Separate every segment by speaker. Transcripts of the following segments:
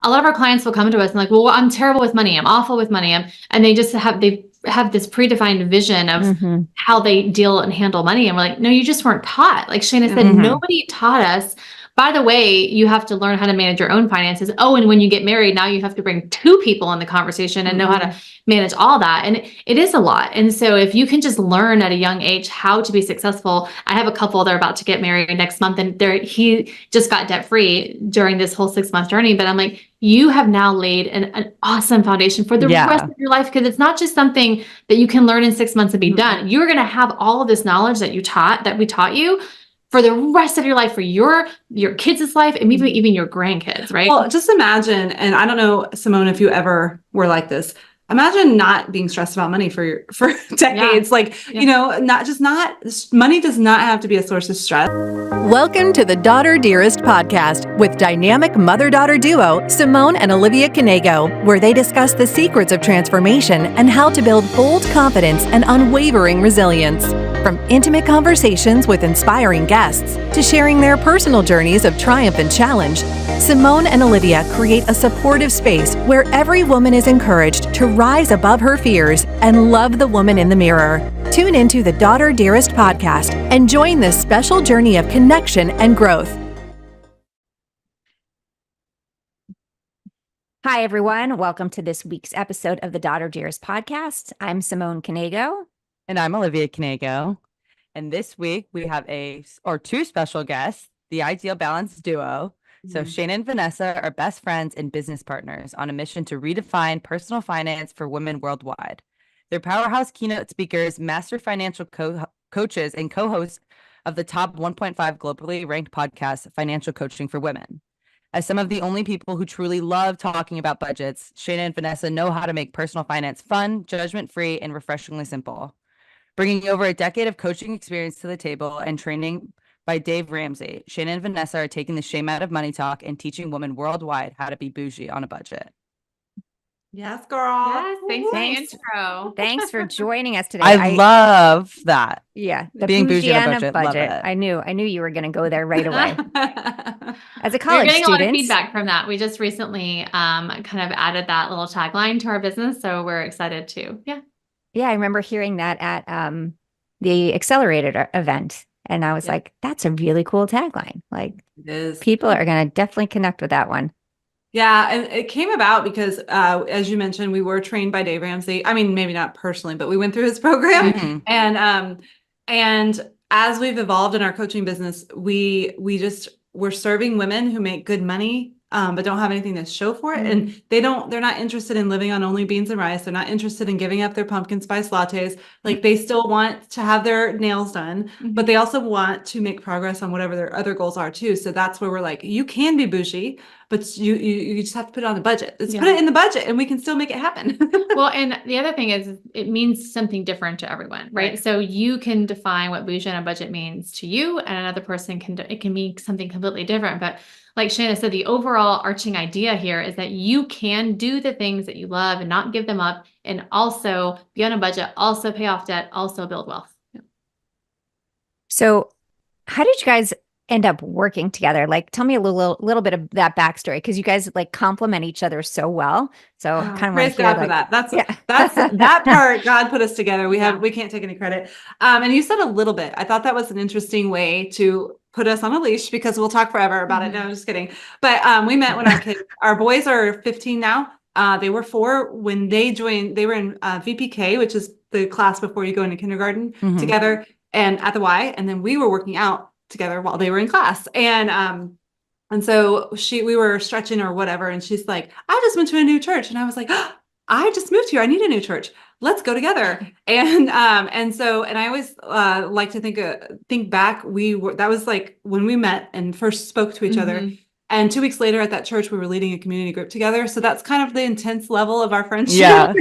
Speaker 1: a lot of our clients will come to us and like, well, I'm terrible with money. I'm awful with money. And they have this predefined vision of how they deal and handle money. And we're like, no, you just weren't taught. Like Shana said, nobody taught us. By the way, you have to learn how to manage your own finances. Oh, and when you get married, now you have to bring two people in the conversation and know how to manage all that. And it is a lot. And so if you can just learn at a young age how to be successful, I have a couple, they're about to get married next month, and he just got debt free during this whole 6-month journey. But I'm like, you have now laid an awesome foundation for the rest of your life, because it's not just something that you can learn in 6 months and be done. You're going to have all of this knowledge that we taught you for the rest of your life, for your kids' life, and maybe even your grandkids, right?
Speaker 2: Well, just imagine, and I don't know, Simone, if you ever were like this. Imagine not being stressed about money for decades. Money does not have to be a source of stress.
Speaker 3: Welcome to the Daughter Dearest Podcast with dynamic mother-daughter duo, Simone and Olivia Canego, where they discuss the secrets of transformation and how to build bold confidence and unwavering resilience. From intimate conversations with inspiring guests to sharing their personal journeys of triumph and challenge, Simone and Olivia create a supportive space where every woman is encouraged to rise above her fears and love the woman in the mirror. Tune into the Daughter Dearest Podcast and join this special journey of connection and growth.
Speaker 4: Hi, everyone. Welcome to this week's episode of the Daughter Dearest Podcast. I'm Simone Canego.
Speaker 5: And I'm Olivia Canego. And this week we have two special guests, the Ideal Balance duo. So Shana and Vanessa are best friends and business partners on a mission to redefine personal finance for women worldwide. They're powerhouse keynote speakers, master financial coaches, and co-hosts of the top 1.5 globally ranked podcast, Financial Coaching for Women. As some of the only people who truly love talking about budgets, Shana and Vanessa know how to make personal finance fun, judgment-free, and refreshingly simple. Bringing over a decade of coaching experience to the table and training by Dave Ramsey, Shana and Vanessa are taking the shame out of money talk and teaching women worldwide how to be bougie on a budget.
Speaker 2: Yes, girl.
Speaker 1: Yes, thanks for the intro.
Speaker 4: Thanks for joining us today.
Speaker 5: I love that.
Speaker 4: Yeah, the
Speaker 5: being bougie on a budget.
Speaker 4: Love it. I knew you were going to go there right away. As a college
Speaker 1: We're getting
Speaker 4: student,
Speaker 1: a lot of feedback from that. We just recently kind of added that little tagline to our business, so we're excited too.
Speaker 4: Yeah, I remember hearing that at the Accelerated event. And I was like, that's a really cool tagline. Like,
Speaker 2: it is. People
Speaker 4: are going to definitely connect with that one.
Speaker 2: Yeah. And it came about because, as you mentioned, we were trained by Dave Ramsey. I mean, maybe not personally, but we went through his program. And as we've evolved in our coaching business, we're serving women who make good money, but don't have anything to show for it. And they're not interested in living on only beans and rice. They're not interested in giving up their pumpkin spice lattes. Like, they still want to have their nails done, but they also want to make progress on whatever their other goals are too. So that's where we're like, you can be bougie, but you just have to put it on the budget. Let's put it in the budget and we can still make it happen.
Speaker 1: Well, and the other thing is it means something different to everyone, right? So you can define what bougie on a budget means to you, and another person it can mean something completely different. But like Shana said, the overall arching idea here is that you can do the things that you love and not give them up, and also be on a budget, also pay off debt, also build wealth.
Speaker 4: So how did you guys end up working together? Like, tell me a little bit of that backstory, because you guys like complement each other so well. So kind of
Speaker 2: praise God for that. That's that part. God put us together. We can't take any credit. And you said a little bit. I thought that was an interesting way to put us on a leash, because we'll talk forever about it. No, I'm just kidding. But we met when our boys are 15 now. They were 4 when they joined. They were in VPK, which is the class before you go into kindergarten, together, and at the Y. And then we were working out together while they were in class. And so we were stretching or whatever. And she's like, I just went to a new church. And I was like, oh, I just moved here. I need a new church. Let's go together. And I always like to think back. That was like when we met and first spoke to each other. And 2 weeks later at that church, we were leading a community group together. So that's kind of the intense level of our friendship.
Speaker 5: Yeah.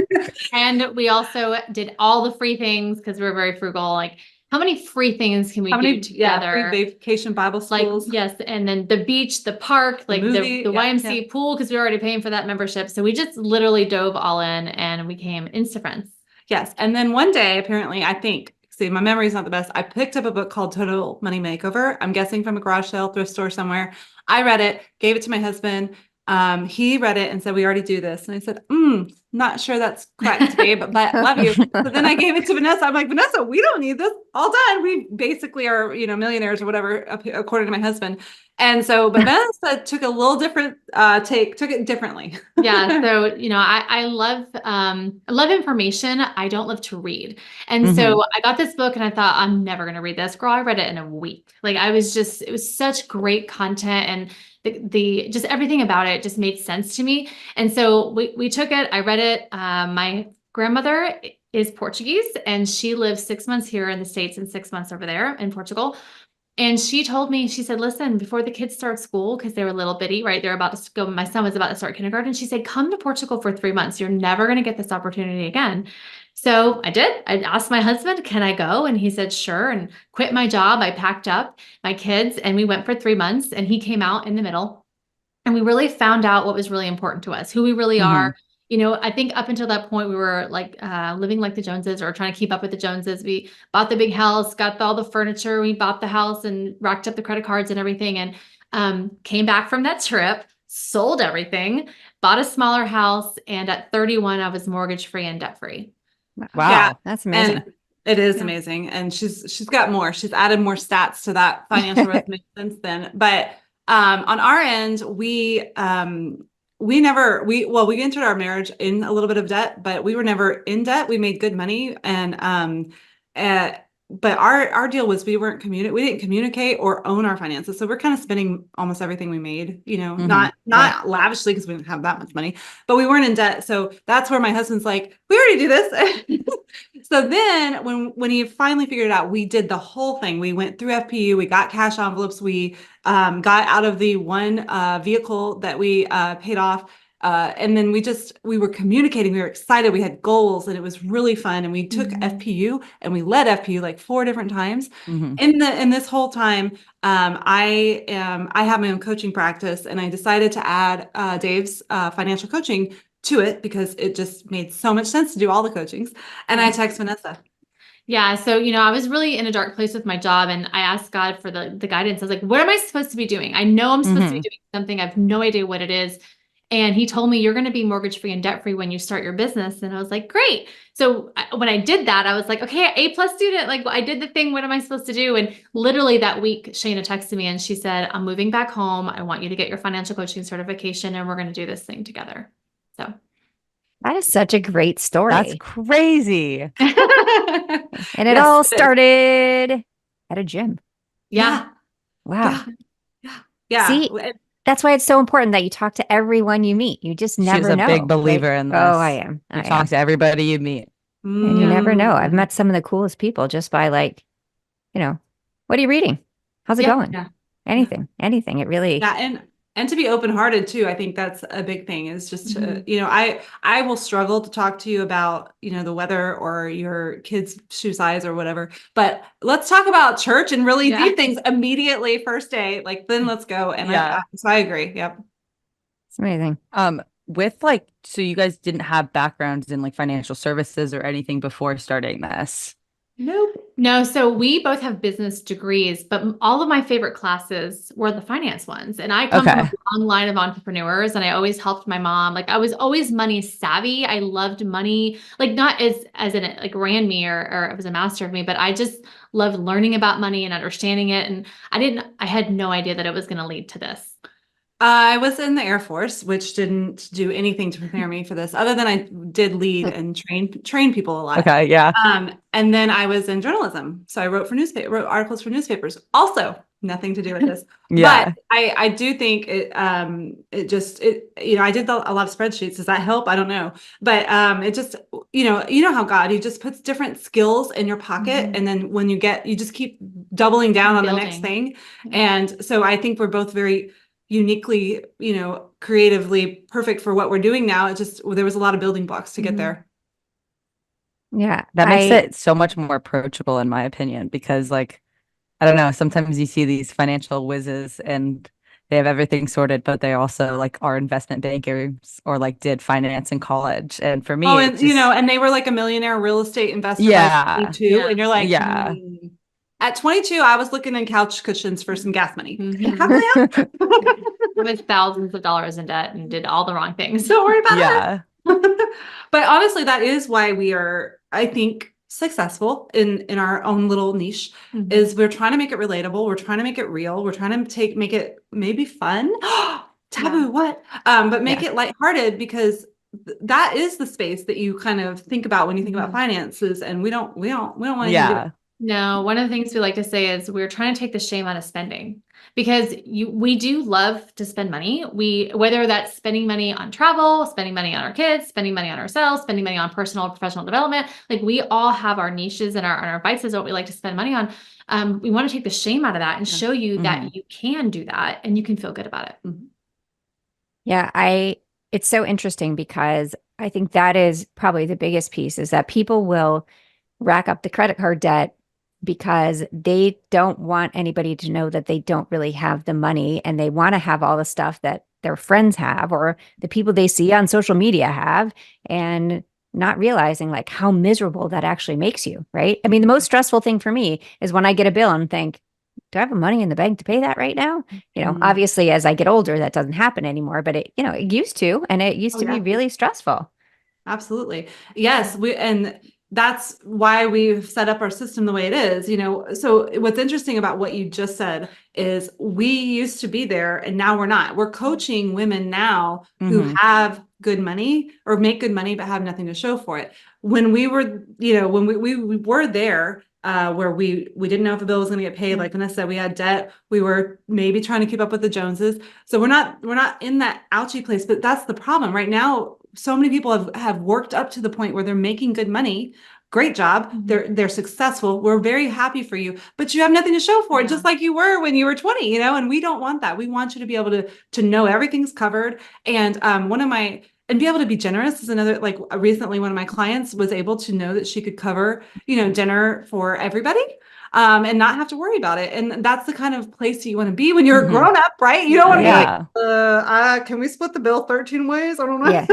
Speaker 1: And we also did all the free things because we were very frugal. Like, how many free things can we do together?
Speaker 2: Yeah, free vacation Bible schools.
Speaker 1: Like, yes. And then the beach, the park, like the YMCA pool, because we were already paying for that membership. So we just literally dove all in and we became Insta friends.
Speaker 2: Yes. And then one day, apparently, I think, my memory is not the best. I picked up a book called Total Money Makeover. I'm guessing from a garage sale, thrift store somewhere. I read it, gave it to my husband. he read it and said, we already do this. And I said, not sure that's correct, babe, but love you. So then I gave it to Vanessa. I'm like, Vanessa, we don't need this. All done. We basically are, millionaires or whatever, according to my husband. And so, but Vanessa took a little different took it differently.
Speaker 1: Yeah. So, I love information. I don't love to read. And so I got this book and I thought, I'm never going to read this. Girl, I read it in a week. Like it was such great content, and the just everything about it just made sense to me. And so we took it, I read it. My grandmother is Portuguese, and she lived 6 months here in the States and 6 months over there in Portugal. And she told me, she said, listen, before the kids start school, because they were little bitty, right? They're about to go, my son was about to start kindergarten. She said, come to Portugal for 3 months. You're never going to get this opportunity again. So I did. I asked my husband, can I go? And he said, sure. And quit my job. I packed up my kids and we went for 3 months, and he came out in the middle. And we really found out what was really important to us, who we really are. I think up until that point, we were like living like the Joneses, or trying to keep up with the Joneses. We bought the big house, got all the furniture. We bought the house and racked up the credit cards and everything. And came back from that trip, sold everything, bought a smaller house. And at 31, I was mortgage free and debt free.
Speaker 4: Wow.
Speaker 2: Yeah.
Speaker 4: That's amazing.
Speaker 2: And it is amazing. And she's got more. She's added more stats to that financial resume since then. But on our end, we entered our marriage in a little bit of debt, but we were never in debt. We made good money. And, but our deal was we didn't communicate or own our finances. So we're kind of spending almost everything we made, not lavishly, because we didn't have that much money, but we weren't in debt. So that's where my husband's like, we already do this. So then when he finally figured it out, we did the whole thing. We went through FPU, we got cash envelopes. We got out of the one vehicle that we paid off. And then we were communicating, we were excited, we had goals, and it was really fun. And we took FPU and we led FPU like 4 different times. In this whole time, I have my own coaching practice, and I decided to add Dave's financial coaching to it because it just made so much sense to do all the coachings. And I text Vanessa.
Speaker 1: Yeah. So, I was really in a dark place with my job, and I asked God for the guidance. I was like, what am I supposed to be doing? I know I'm supposed to be doing something. I have no idea what it is. And he told me, you're going to be mortgage free and debt free when you start your business. And I was like, great. So when I did that, I was like, okay, A+ student, like I did the thing. What am I supposed to do? And literally that week, Shana texted me and she said, I'm moving back home. I want you to get your financial coaching certification, and we're going to do this thing together. So
Speaker 4: that is such a great story.
Speaker 5: That's crazy.
Speaker 4: And it all started at a gym.
Speaker 1: Yeah.
Speaker 4: Wow.
Speaker 2: Yeah.
Speaker 4: See, that's why it's so important that you talk to everyone you meet. You just never know.
Speaker 5: She's a big believer in this.
Speaker 4: Oh, I am.
Speaker 5: You talk to everybody you meet.
Speaker 4: And you never know. I've met some of the coolest people just by what are you reading? How's it going? Yeah. Anything. It really.
Speaker 2: Yeah. And to be open-hearted too. I think that's a big thing, is just, I will struggle to talk to you about, the weather or your kid's shoe size or whatever, but let's talk about church and really deep things immediately first day, then let's go. And so I agree. Yep.
Speaker 4: It's amazing.
Speaker 5: So you guys didn't have backgrounds in financial services or anything before starting this?
Speaker 1: Nope. No. So we both have business degrees, but all of my favorite classes were the finance ones. And I come from a long line of entrepreneurs, and I always helped my mom. I was always money savvy. I loved money, not as in it ran me or it was a master of me, but I just loved learning about money and understanding it. And I had no idea that it was going to lead to this.
Speaker 2: I was in the Air Force, which didn't do anything to prepare me for this, other than I did lead and train people a lot.
Speaker 5: Okay, yeah.
Speaker 2: And then I was in journalism, so I wrote articles for newspapers. Also, nothing to do with this. But I do think I did a lot of spreadsheets. Does that help? I don't know, but it just how God, he just puts different skills in your pocket, and then when you just keep doubling down on the next thing. And so I think we're both very uniquely, creatively perfect for what we're doing now. There was a lot of building blocks to get there.
Speaker 4: Yeah.
Speaker 5: That makes it so much more approachable, in my opinion, because I don't know, sometimes you see these financial whizzes and they have everything sorted, but they also are investment bankers or did finance in college. And for me,
Speaker 2: and they were a millionaire real estate investor by 22, and you're At 22, I was looking in couch cushions for some gas money. How can I help?
Speaker 1: I was thousands of dollars in debt and did all the wrong things.
Speaker 2: Don't worry about
Speaker 5: Yeah.
Speaker 2: it. But honestly, that is why we are, I think, successful in our own little niche.
Speaker 1: Mhm.
Speaker 2: Is we're trying to make it relatable. We're trying to make it real. We're trying to make it maybe fun. Taboo,
Speaker 1: Yeah.
Speaker 2: what? But make it lighthearted, because that is the space that you kind of think about when you think about finances, and we don't want to do
Speaker 5: Yeah.
Speaker 2: it.
Speaker 1: No, one of the things we like to say is we're trying to take the shame out of spending, because we do love to spend money. Whether that's spending money on travel, spending money on our kids, spending money on ourselves, spending money on personal and professional development. Like, we all have our niches and our vices, what we like to spend money on. We want to take the shame out of that and show you that you can do that and you can feel good about it.
Speaker 2: Mm-hmm.
Speaker 4: Yeah, it's so interesting, because I think that is probably the biggest piece, is that people will rack up the credit card debt because they don't want anybody to know that they don't really have the money, and they want to have all the stuff that their friends have or the people they see on social media have, and not realizing like how miserable that actually makes you, right? I mean, the most stressful thing for me is when I get a bill and think, do I have money in the bank to pay that right now? Obviously, as I get older, that doesn't happen anymore, but it used to, and it used to be really stressful.
Speaker 2: Absolutely. Yes. And that's why we've set up our system the way it is. So what's interesting about what you just said is we used to be there and now we're not. We're coaching women now who have good money or make good money, but have nothing to show for it. When we were, when we were there, where we didn't know if a bill was going to get paid. Like Vanessa said, we had debt. We were maybe trying to keep up with the Joneses. So we're not in that ouchy place, but that's the problem right now. So many people have worked up to the point where they're making good money. Great job. They're successful. We're very happy for you, but you have nothing to show for it, just like you were when you were 20, and we don't want that. We want you to be able to know everything's covered. And and be able to be generous is another, like recently one of my clients was able to know that she could cover, dinner for everybody. And not have to worry about it. And that's the kind of place you want to be when you're a grown up, right? You don't want to be like, can we split the bill 13 ways? I don't know.
Speaker 4: Yeah.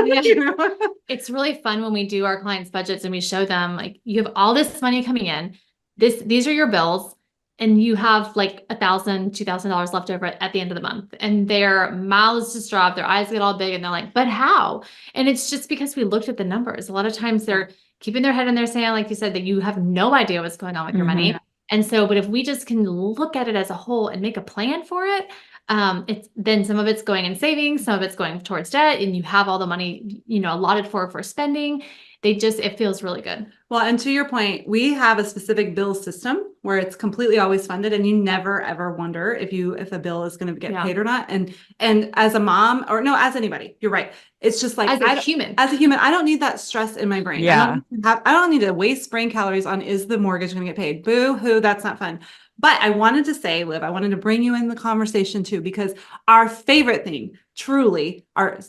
Speaker 1: It's really fun when we do our clients' budgets and we show them, like, you have all this money coming in. These are your bills, and you have like $1,000, $2,000 left over at the end of the month, and their mouths just drop, their eyes get all big, and they're like, but how? And it's just because we looked at the numbers. A lot of times they're keeping their head in their sand, like you said, that you have no idea what's going on with your money. And so, but if we just can look at it as a whole and make a plan for it, then some of it's going in savings, some of it's going towards debt, and you have all the money, allotted for spending. It feels really good.
Speaker 2: Well, and to your point, we have a specific bill system where it's completely always funded, and you never ever wonder if a bill is going to get paid or not. And as a mom, or no, as anybody, you're right. It's just like
Speaker 1: as a human,
Speaker 2: I don't need that stress in my brain.
Speaker 5: Yeah.
Speaker 2: I don't need to waste brain calories on, is the mortgage going to get paid? Boo hoo, that's not fun. But I wanted to say, Liv, I wanted to bring you in the conversation too, because our favorite thing truly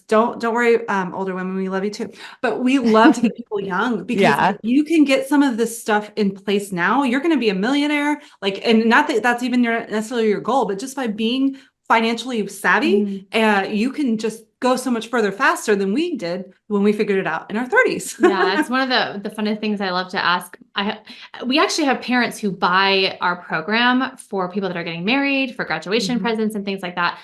Speaker 2: don't worry, older women, we love you too, but we love to get people young, because you can get some of this stuff in place now. You're going to be a millionaire, and not that that's even necessarily your goal, but just by being financially savvy, you can just go so much further faster than we did when we figured it out in our 30s.
Speaker 1: Yeah, that's one of the funnest things I love to ask. We actually have parents who buy our program for people that are getting married, for graduation presents and things like that.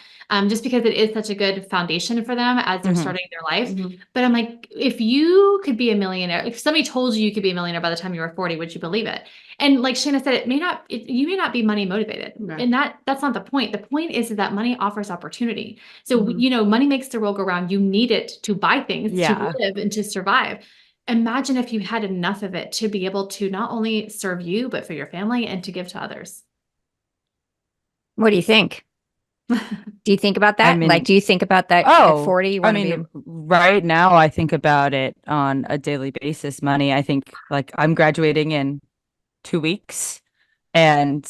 Speaker 1: Just because it is such a good foundation for them as they're starting their life. But I'm like, if you could be a millionaire, if somebody told you could be a millionaire by the time you were 40, would you believe it? And like Shana said, you may not be money motivated, and that's not the point. The point is that money offers opportunity. So, money makes the world go round. You need it to buy things, to live and to survive. Imagine if you had enough of it to be able to not only serve you, but for your family and to give to others.
Speaker 4: What do you think? Do you think about that? Do you think about that at 40?
Speaker 5: Right now I think about it on a daily basis. Money, I think, like, I'm graduating in 2 weeks. And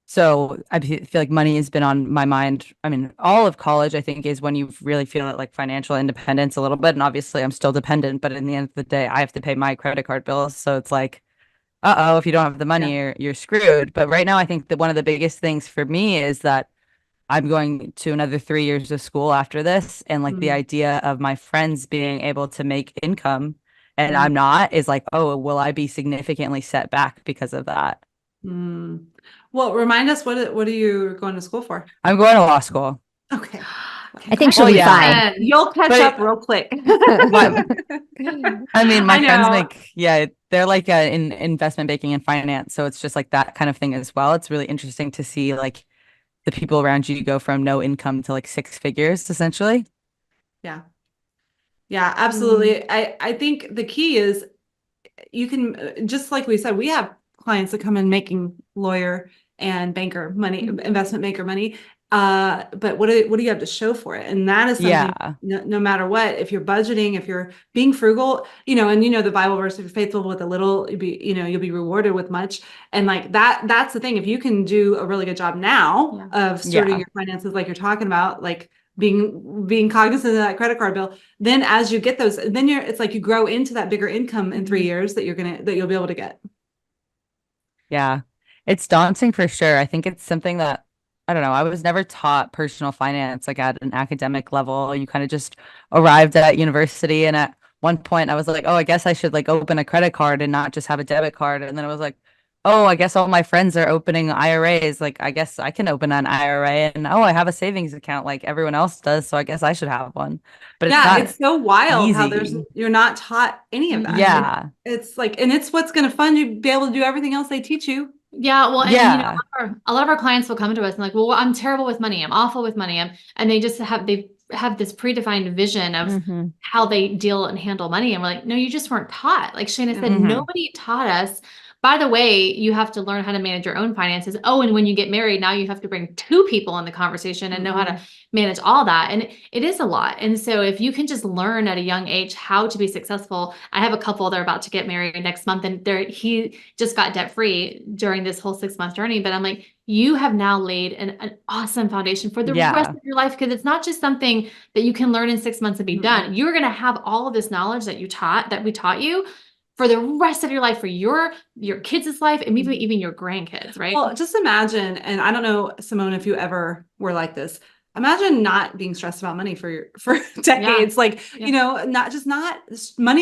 Speaker 5: so I feel like money has been on my mind. I mean, all of college, I think, is when you really feel it, like financial independence a little bit. And obviously I'm still dependent, but in the end of the day, I have to pay my credit card bills. So it's like, if you don't have the money, you're screwed. But right now, I think that one of the biggest things for me is that I'm going to another 3 years of school after this. And like the idea of my friends being able to make income and I'm not, is like, will I be significantly set back because of that?
Speaker 2: Well, remind us, what are you going to school for?
Speaker 5: I'm going to law school.
Speaker 2: Okay.
Speaker 4: I think she'll be fine.
Speaker 2: You'll catch up real quick.
Speaker 5: I mean, my friends they're like in investment banking and finance. So it's just like that kind of thing as well. It's really interesting to see like the people around you go from no income to like six figures essentially.
Speaker 2: Yeah. Yeah, absolutely. I think the key is you can, just like we said, we have clients that come in making lawyer and banker money, investment banker money. But what do you have to show for it? And that is something, no matter what, if you're budgeting, if you're being frugal, and the Bible verse, if you're faithful with a little, you'll be rewarded with much. And like that's the thing. If you can do a really good job now of stewarding your finances, like you're talking about, like being cognizant of that credit card bill, then as you get those, then it's like you grow into that bigger income in 3 years that you'll be able to get.
Speaker 5: Yeah. It's daunting for sure. I think it's something that, I don't know, I was never taught personal finance like at an academic level. You kind of just arrived at university, and at one point I was like, oh, I guess I should like open a credit card and not just have a debit card. And then I was like, oh, I guess all my friends are opening IRAs. Like, I guess I can open an IRA, and I have a savings account like everyone else does. So I guess I should have one. But
Speaker 2: it's so wild how you're not taught any of that.
Speaker 5: Yeah.
Speaker 2: It's like, and it's what's going to fund you be able to do everything else they teach you.
Speaker 1: Yeah. Well, and a lot of our clients will come to us and like, well, I'm terrible with money. I'm awful with money. And they just have this predefined vision of how they deal and handle money. And we're like, no, you just weren't taught. Like Shana said, nobody taught us. By the way, you have to learn how to manage your own finances. Oh, and when you get married, now you have to bring two people in the conversation and know how to manage all that. And it is a lot. And so if you can just learn at a young age how to be successful, I have a couple, they're about to get married next month, and he just got debt free during this whole 6-month journey. But I'm like, you have now laid an awesome foundation for the rest of your life, because it's not just something that you can learn in 6 months and be done. You're going to have all of this knowledge that we taught you for the rest of your life, for your kids' life, and maybe even your grandkids, right?
Speaker 2: Well, just imagine, and I don't know, Simone, if you ever were like this, imagine not being stressed about money for decades. Money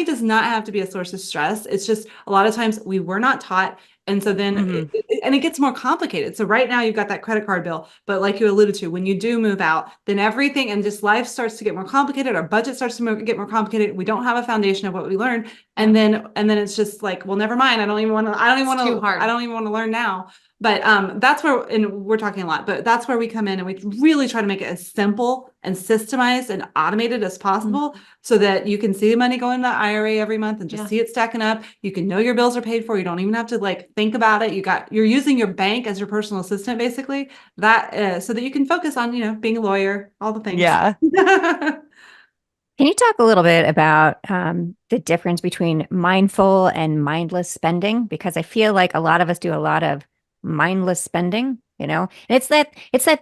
Speaker 2: does not have to be a source of stress. It's just a lot of times we were not taught. And so then, it gets more complicated. So right now you've got that credit card bill, but like you alluded to, when you do move out, then everything and just life starts to get more complicated. Our budget starts to get more complicated. We don't have a foundation of what we learned. And then it's just like, well, never mind. I don't even want to learn now. But that's where, and we're talking a lot, but that's where we come in and we really try to make it as simple and systemized and automated as possible so that you can see the money go in the IRA every month and just see it stacking up. You can know your bills are paid for. You don't even have to like think about it. You're using your bank as your personal assistant, basically, that so that you can focus on, being a lawyer, all the things.
Speaker 5: Yeah.
Speaker 4: Can you talk a little bit about the difference between mindful and mindless spending? Because I feel like a lot of us do a lot of mindless spending, and it's that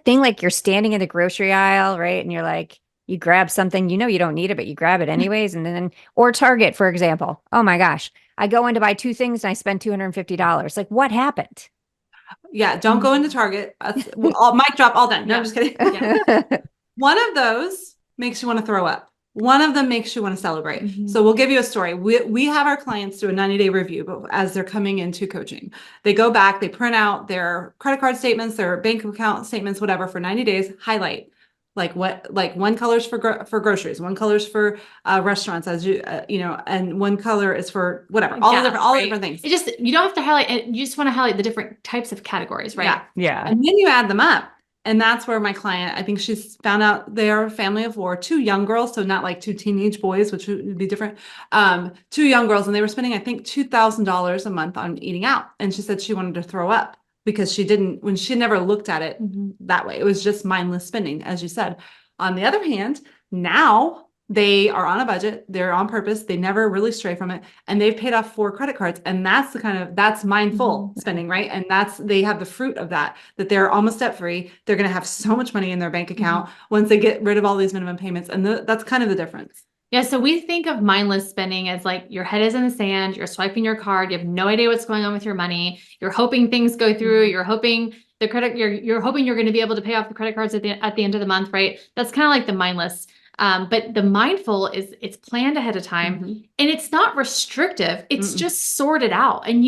Speaker 4: thing, like you're standing in the grocery aisle, right? And you're like, you grab something, you don't need it, but you grab it anyways. And then, or Target, for example. Oh my gosh, I go in to buy 2 things and I spend $250. Like, what happened?
Speaker 2: Yeah. Don't go into Target. Mic drop, all done. No, I'm just kidding. One of those makes you want to throw up. One of them makes you want to celebrate. So we'll give you a story. We have our clients do a 90-day review, but as they're coming into coaching, they go back, they print out their credit card statements, their bank account statements, whatever, for 90 days, highlight like one color's for groceries, one color's for restaurants, as and one color is for whatever, all the different things.
Speaker 1: You don't have to highlight it. You just want to highlight the different types of categories, right?
Speaker 5: Yeah.
Speaker 2: And then you add them up. And that's where my client, I think she's found out they are a family of 4, 2 young girls. So not like 2 teenage boys, which would be different. 2 young girls. And they were spending, I think, $2,000 a month on eating out. And she said she wanted to throw up because she never looked at it that way. It was just mindless spending, as you said. On the other hand, now they are on a budget. They're on purpose. They never really stray from it. And they've paid off 4 credit cards. And that's that's mindful spending, right? And they have the fruit of that they're almost debt free. They're going to have so much money in their bank account once they get rid of all these minimum payments. And that's kind of the difference.
Speaker 1: Yeah. So we think of mindless spending as like your head is in the sand. You're swiping your card. You have no idea what's going on with your money. You're hoping things go through. You're hoping you're hoping you're going to be able to pay off the credit cards at the end of the month, right? That's kind of like the mindless. But the mindful it's planned ahead of time and it's not restrictive. It's just sorted out. And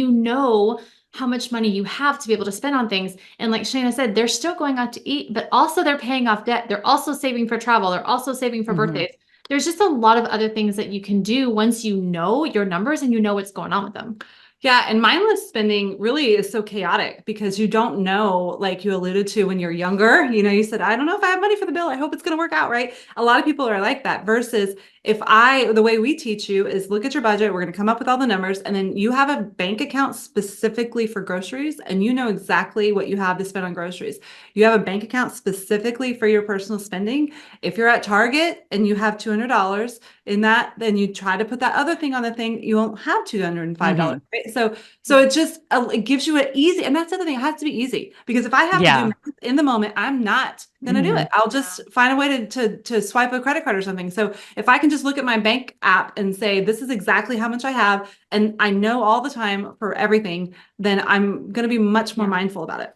Speaker 1: how much money you have to be able to spend on things. And like Shana said, they're still going out to eat, but also they're paying off debt. They're also saving for travel. They're also saving for birthdays. There's just a lot of other things that you can do once you know your numbers and you know what's going on with them.
Speaker 2: Yeah. And mindless spending really is so chaotic because you don't know, like you alluded to when you're younger, you said, I don't know if I have money for the bill. I hope it's going to work out. Right. A lot of people are like that versus the way we teach you is look at your budget. We're going to come up with all the numbers and then you have a bank account specifically for groceries and you know exactly what you have to spend on groceries. You have a bank account specifically for your personal spending. If you're at Target and you have $200 in that, then you try to put that other thing on the thing. You won't have $205. Right? So it just, it gives you an easy, and that's the other thing. It has to be easy because if I have to do math in the moment, I'm not going to do it. I'll just find a way to swipe a credit card or something. So if I can just look at my bank app and say, this is exactly how much I have, and I know all the time for everything, then I'm going to be much more mindful about it.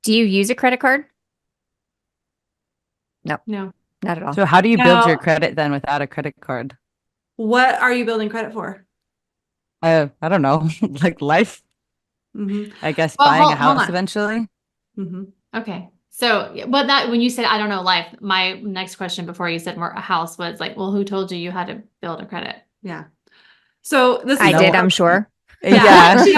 Speaker 4: Do you use a credit card?
Speaker 1: No,
Speaker 4: not at all.
Speaker 5: So how do you build your credit then without a credit card?
Speaker 2: What are you building credit for?
Speaker 5: I don't know, like life. I guess buying a house eventually.
Speaker 1: Okay. So, but that when you said, I don't know, life, my next question before you said more a house was like, well, who told you had to build a credit?
Speaker 2: Yeah. So this is
Speaker 4: I did, I'm sure.
Speaker 5: Yeah.
Speaker 2: She's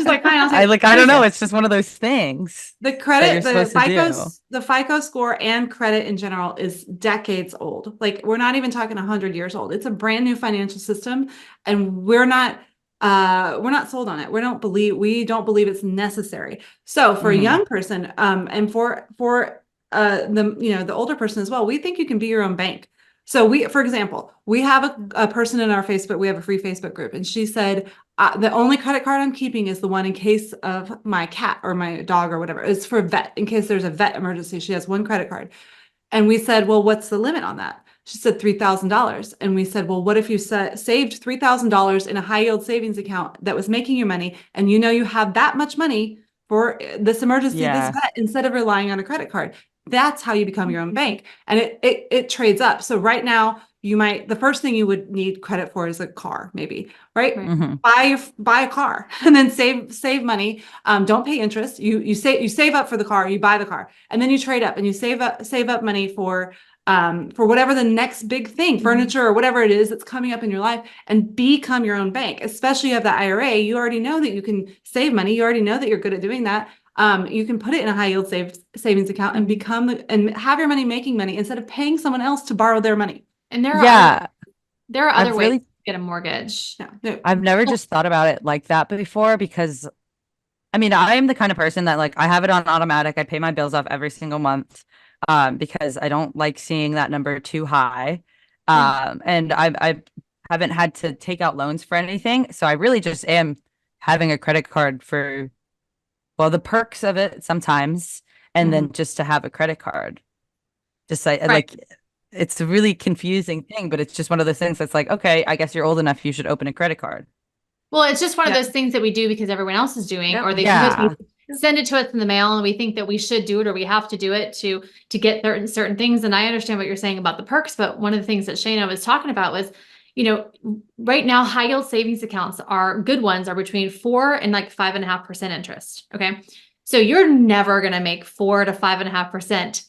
Speaker 2: like, fine,
Speaker 5: I don't know. It's just one of those things.
Speaker 2: The credit, the FICO score and credit in general is decades old. Like we're not even talking 100 years old. It's a brand new financial system and we're not sold on it. We don't believe it's necessary. So for a young person, and for the older person as well, we think you can be your own bank. So for example, we have a person in our Facebook, we have a free Facebook group, and she said, the only credit card I'm keeping is the one in case of my cat or my dog or whatever. It's for a vet, in case there's a vet emergency. She has one credit card. And we said, well, what's the limit on that? She said $3,000. And we said, well, what if you saved $3,000 in a high yield savings account that was making you money, and you have that much money for this emergency, this vet, instead of relying on a credit card? That's how you become your own bank. And it trades up. So right now, the first thing you would need credit for is a car, maybe, right? Buy a car and then save money. Don't pay interest. You save up for the car, you buy the car, and then you trade up and you save up money for whatever the next big thing, furniture or whatever it is that's coming up in your life, and become your own bank. Especially if you have that IRA, you already know that you can save money. You already know that you're good at doing that. You can put it in a high yield savings account and have your money making money instead of paying someone else to borrow their money.
Speaker 1: And there are other ways to get a mortgage.
Speaker 5: I've never just thought about it like that before because, I mean, I'm the kind of person that like I have it on automatic. I pay my bills off every single month because I don't like seeing that number too high. And I haven't had to take out loans for anything. So I really just am having a credit card for, well, the perks of it sometimes, and then just to have a credit card. Just like it's a really confusing thing, but it's just one of those things that's like, okay, I guess you're old enough, you should open a credit card.
Speaker 1: Well, it's just one of those things that we do because everyone else is doing, or they send it to us in the mail and we think that we should do it or we have to do it to get certain things. And I understand what you're saying about the perks, but one of the things that Shana was talking about was, right now, high yield savings accounts good ones are between 4 and like 5.5% interest. Okay. So you're never going to make 4 to 5.5%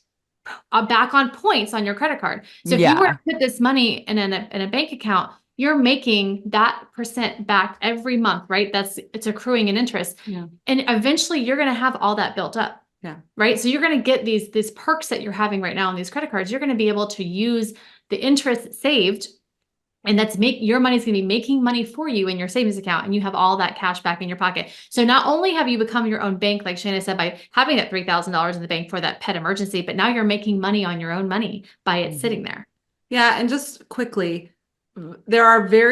Speaker 1: back on points on your credit card. So if you were to put this money in a bank account, you're making that percent back every month, right? It's accruing in interest. Yeah. And eventually you're going to have all that built up. Yeah. Right. So you're going to get these perks that you're having right now on these credit cards. You're going to be able to use the interest saved, and your money's going to be making money for you in your savings account, and you have all that cash back in your pocket. So not only have you become your own bank, like Shana said, by having that $3,000 in the bank for that pet emergency, but now you're making money on your own money by it sitting there.
Speaker 2: Yeah. And just quickly, there are the 1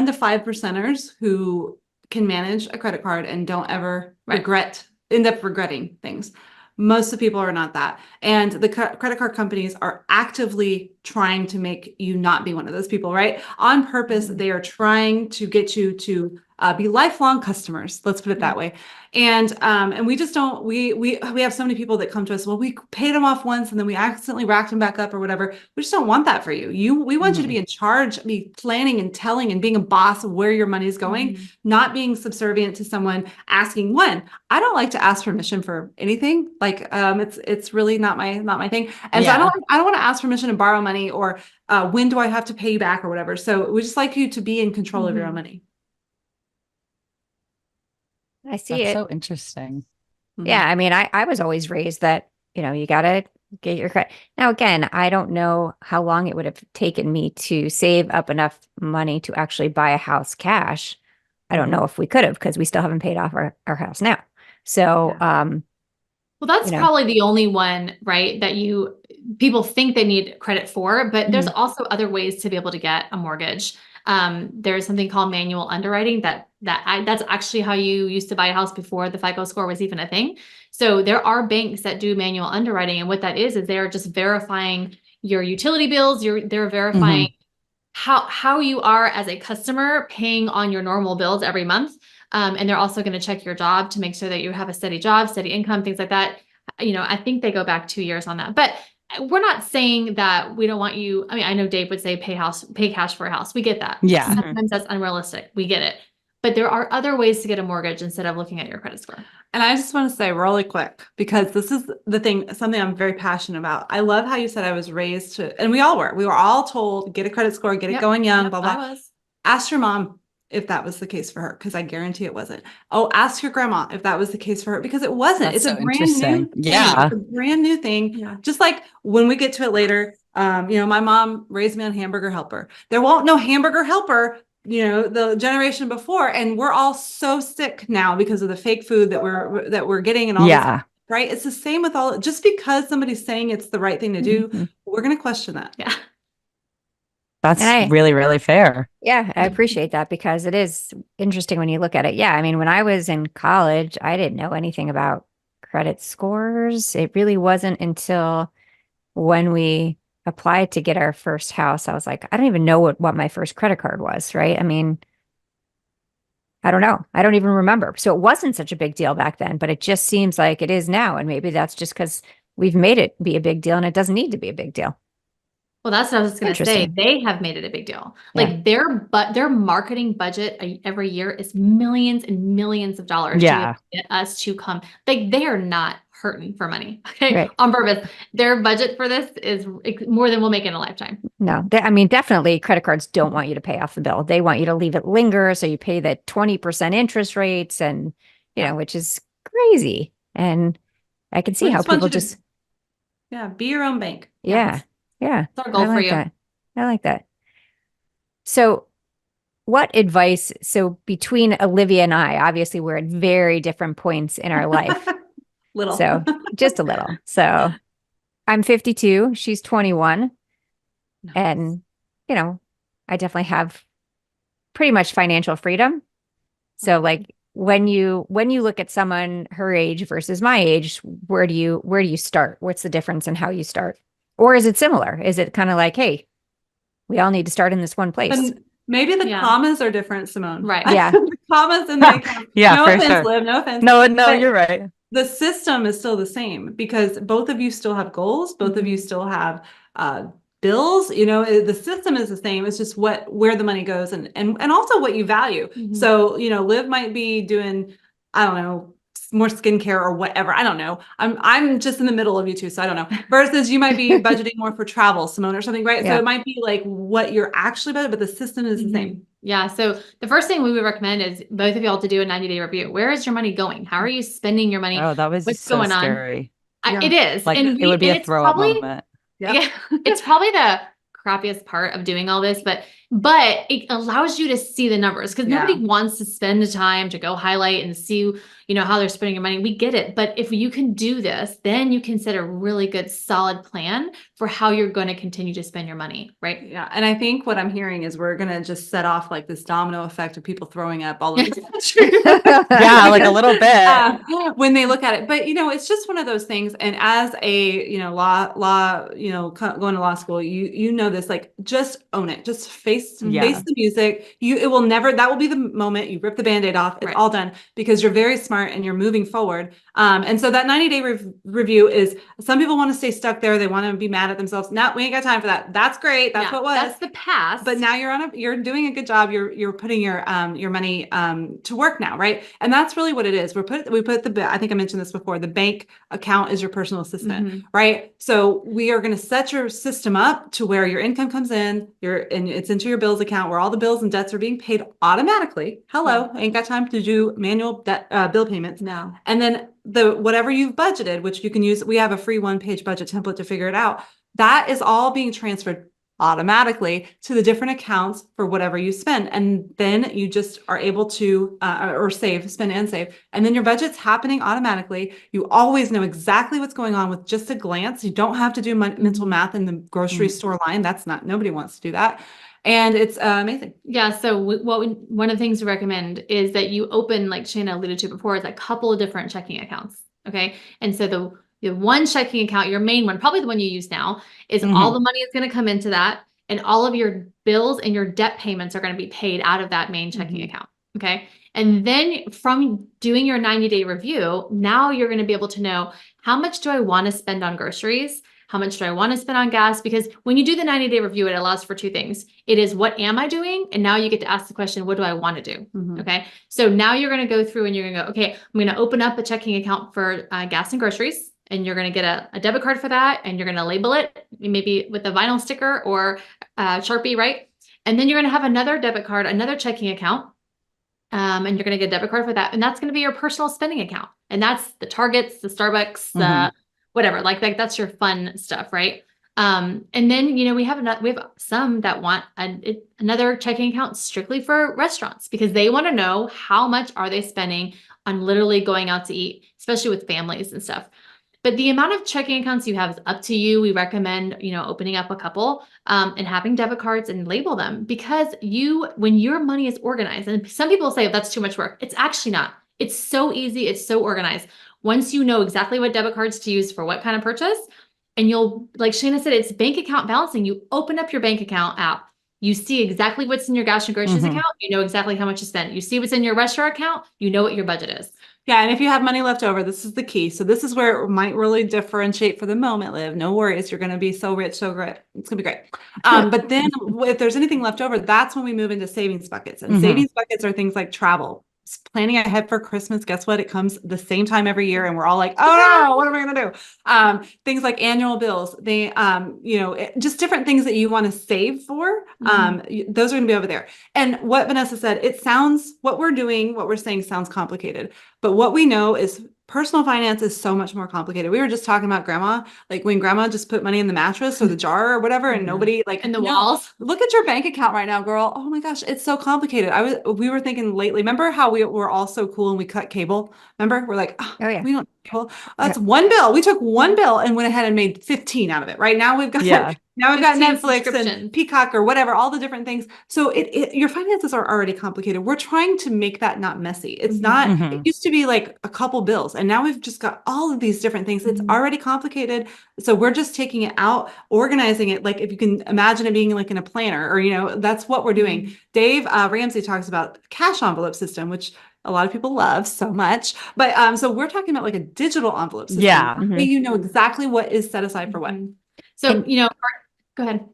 Speaker 2: to 5% who can manage a credit card and don't ever end up regretting things. Most of the people are not that. And the credit card companies are actively trying to make you not be one of those people, right? On purpose, they are trying to get you to be lifelong customers. Let's put it that way. And we just don't, we have so many people that come to us, well, we paid them off once and then we accidentally racked them back up or whatever. We just don't want that for you. We want you to be in charge, be planning and telling and being a boss of where your money is going, not being subservient to someone asking when. I don't like to ask permission for anything. Like, it's really not my thing. And so I don't want to ask permission to borrow money or when do I have to pay you back or whatever. So we just like you to be in control of your own money.
Speaker 4: I see
Speaker 5: That's
Speaker 4: it.
Speaker 5: so interesting.
Speaker 4: Yeah. I mean, I was always raised that, you got to get your credit. Now, again, I don't know how long it would have taken me to save up enough money to actually buy a house cash. I don't know if we could have, because we still haven't paid off our house now. So,
Speaker 1: well, that's probably the only one, right? That people think they need credit for, but there's also other ways to be able to get a mortgage. There's something called manual underwriting that's actually how you used to buy a house before the FICO score was even a thing. So there are banks that do manual underwriting. And what that is they're just verifying your utility bills. They're verifying how you are as a customer paying on your normal bills every month. And they're also going to check your job to make sure that you have a steady job, steady income, things like that. I think they go back 2 years on that, but we're not saying that we don't want you. I mean, I know Dave would say pay cash for a house. We get that.
Speaker 5: Yeah.
Speaker 1: Sometimes that's unrealistic. We get it. But there are other ways to get a mortgage instead of looking at your credit score.
Speaker 2: And I just want to say really quick, because this is the thing, something I'm very passionate about. I love how you said I was raised to, and we were all told, get a credit score, get it going young, blah, blah.
Speaker 1: I was.
Speaker 2: Ask your mom if that was the case for her, because I guarantee it wasn't. Oh, ask your grandma if that was the case for her, because it wasn't.
Speaker 5: That's
Speaker 2: it's
Speaker 5: so
Speaker 2: a brand new thing.
Speaker 5: Yeah.
Speaker 2: It's a brand new thing. Yeah. Just like when we get to it later, my mom raised me on Hamburger Helper. There won't no Hamburger Helper, the generation before, and we're all so sick now because of the fake food that we're getting and all this, right? It's the same with all, just because somebody's saying it's the right thing to do, we're going to question that.
Speaker 1: Yeah.
Speaker 5: That's really, really fair.
Speaker 4: Yeah, I appreciate that, because it is interesting when you look at it. Yeah, I mean, when I was in college, I didn't know anything about credit scores. It really wasn't until when we applied to get our first house, I was like, I don't even know what my first credit card was, right? I mean, I don't know. I don't even remember. So it wasn't such a big deal back then, but it just seems like it is now. And maybe that's just because we've made it be a big deal and it doesn't need to be a big deal.
Speaker 1: Well, that's what I was going to say. They have made it a big deal. Like their marketing budget every year is millions and millions of dollars to get us to come. Like they are not hurting for money. Okay. On purpose. Their budget for this is more than we'll make in a lifetime.
Speaker 4: No, I mean, definitely credit cards don't want you to pay off the bill. They want you to leave it linger. So you pay the 20% interest rates and, which is crazy. And I can see how people just.
Speaker 2: Be your own bank.
Speaker 4: Yeah. Yeah.
Speaker 1: It's our goal for you.
Speaker 4: I like that. So what advice, so between Olivia and I, obviously we're at very different points in our life.
Speaker 2: Little.
Speaker 4: So just a little. So I'm 52, she's 21. Nice. And, I definitely have pretty much financial freedom. So like when you look at someone her age versus my age, where do you start? What's the difference in how you start? Or is it similar? Is it kind of like, hey, we all need to start in this one place?
Speaker 2: And maybe the commas are different, Simone.
Speaker 1: Right.
Speaker 4: Yeah.
Speaker 2: The commas and the account. No offense,
Speaker 5: sure.
Speaker 2: Liv, no offense.
Speaker 5: No, you're right.
Speaker 2: The system is still the same because both of you still have goals. Both of you still have bills. The system is the same. It's just where the money goes and also what you value. So, Liv might be doing, I don't know, more skincare or whatever. I don't know. I'm just in the middle of you two, so I don't know. Versus you might be budgeting more for travel, Simone, or something, right? Yeah. So it might be like what you're actually budgeting, but the system is the same.
Speaker 1: Yeah. So the first thing we would recommend is both of y'all to do a 90-day review. Where is your money going? How are you spending your money?
Speaker 5: Oh, that was
Speaker 1: what's
Speaker 5: so
Speaker 1: going
Speaker 5: scary.
Speaker 1: on? It is.
Speaker 5: Like it would be a throw up moment.
Speaker 1: Yeah. It's probably the crappiest part of doing all this, but but it allows you to see the numbers because nobody wants to spend the time to go highlight and see, how they're spending your money. We get it. But if you can do this, then you can set a really good, solid plan for how you're going to continue to spend your money. Right.
Speaker 2: Yeah. And I think what I'm hearing is we're going to just set off like this domino effect of people throwing up all over the country.
Speaker 5: Yeah, like a little bit.
Speaker 2: When they look at it. But, it's just one of those things. And as a, going to law school, you know this, like, just own it. Just face the music. That will be the moment you rip the Band-Aid off. It's all done because you're very smart and you're moving forward. And so that 90-day review is, some people want to stay stuck there. They want to be mad at themselves. No, we ain't got time for that. That's great. That's what was.
Speaker 1: That's the past.
Speaker 2: But now you're doing a good job. You're putting your money to work now, right? And that's really what it is. I think I mentioned this before. The bank account is your personal assistant, right? So we are going to set your system up to where your income comes in, and it's into your bills account where all the bills and debts are being paid automatically. Hello, ain't got time to do manual bill payments.
Speaker 1: No.
Speaker 2: And then whatever you've budgeted, which you can use, we have a free one-page budget template to figure it out. That is all being transferred automatically to the different accounts for whatever you spend. And then you just are able to, spend and save. And then your budget's happening automatically. You always know exactly what's going on with just a glance. You don't have to do mental math in the grocery store line. Nobody wants to do that. And it's amazing.
Speaker 1: Yeah. So one of the things we recommend is that you open, like Shana alluded to before, is a couple of different checking accounts. Okay. And so the one checking account, your main one, probably the one you use now, is all the money is going to come into that. And all of your bills and your debt payments are going to be paid out of that main checking account. Okay. And then from doing your 90-day review, now you're going to be able to know, how much do I want to spend on groceries? How much do I want to spend on gas? Because when you do the 90-day review, it allows for two things. It is, what am I doing? And now you get to ask the question, what do I want to do? Okay. So now you're going to go through and you're going to go, okay, I'm going to open up a checking account for gas and groceries. And you're going to get a debit card for that. And you're going to label it maybe with a vinyl sticker or Sharpie, right? And then you're going to have another debit card, another checking account. And you're going to get a debit card for that. And that's going to be your personal spending account. And that's the Targets, the Starbucks, whatever, like that's your fun stuff, right? And then, we have some that want another checking account strictly for restaurants because they want to know how much are they spending on literally going out to eat, especially with families and stuff. But the amount of checking accounts you have is up to you. We recommend, opening up a couple and having debit cards and label them because when your money is organized, and some people say that's too much work. It's actually not. It's so easy. It's so organized. Once you know exactly what debit cards to use for what kind of purchase, and you'll, like Shana said, it's bank account balancing. You open up your bank account app. You see exactly what's in your gas and groceries account. You know exactly how much you spent. You see what's in your restaurant account. You know what your budget is.
Speaker 2: Yeah. And if you have money left over, this is the key. So this is where it might really differentiate for the moment, Liv. No worries. You're going to be so rich, so great. It's going to be great. But then if there's anything left over, that's when we move into savings buckets. And savings buckets are things like travel. Planning ahead for Christmas. Guess what? It comes the same time every year. And we're all like, oh no, what am I going to do? Things like annual bills, just different things that you want to save for. Those are going to be over there. And what Vanessa said, what we're saying sounds complicated, but what we know is personal finance is so much more complicated. We were just talking about grandma, like when grandma just put money in the mattress or the jar or whatever, and nobody
Speaker 1: in the walls.
Speaker 2: Look at your bank account right now, girl. Oh my gosh, it's so complicated. We were thinking lately. Remember how we were all so cool and we cut cable? Remember, we're like, oh yeah, we don't cable. That's one bill. We took one bill and went ahead and made 15 out of it. Right now we've got Netflix and Peacock or whatever, all the different things. So your finances are already complicated. We're trying to make that not messy. It's not. It used to be like a couple bills, and now we've just got all of these different things. It's already complicated. So we're just taking it out, organizing it. Like if you can imagine it being like in a planner, or that's what we're doing. Dave Ramsey talks about cash envelope system, which a lot of people love so much. But so we're talking about like a digital envelope system.
Speaker 5: Yeah.
Speaker 2: Where you know exactly what is set aside for what.
Speaker 1: So, go ahead.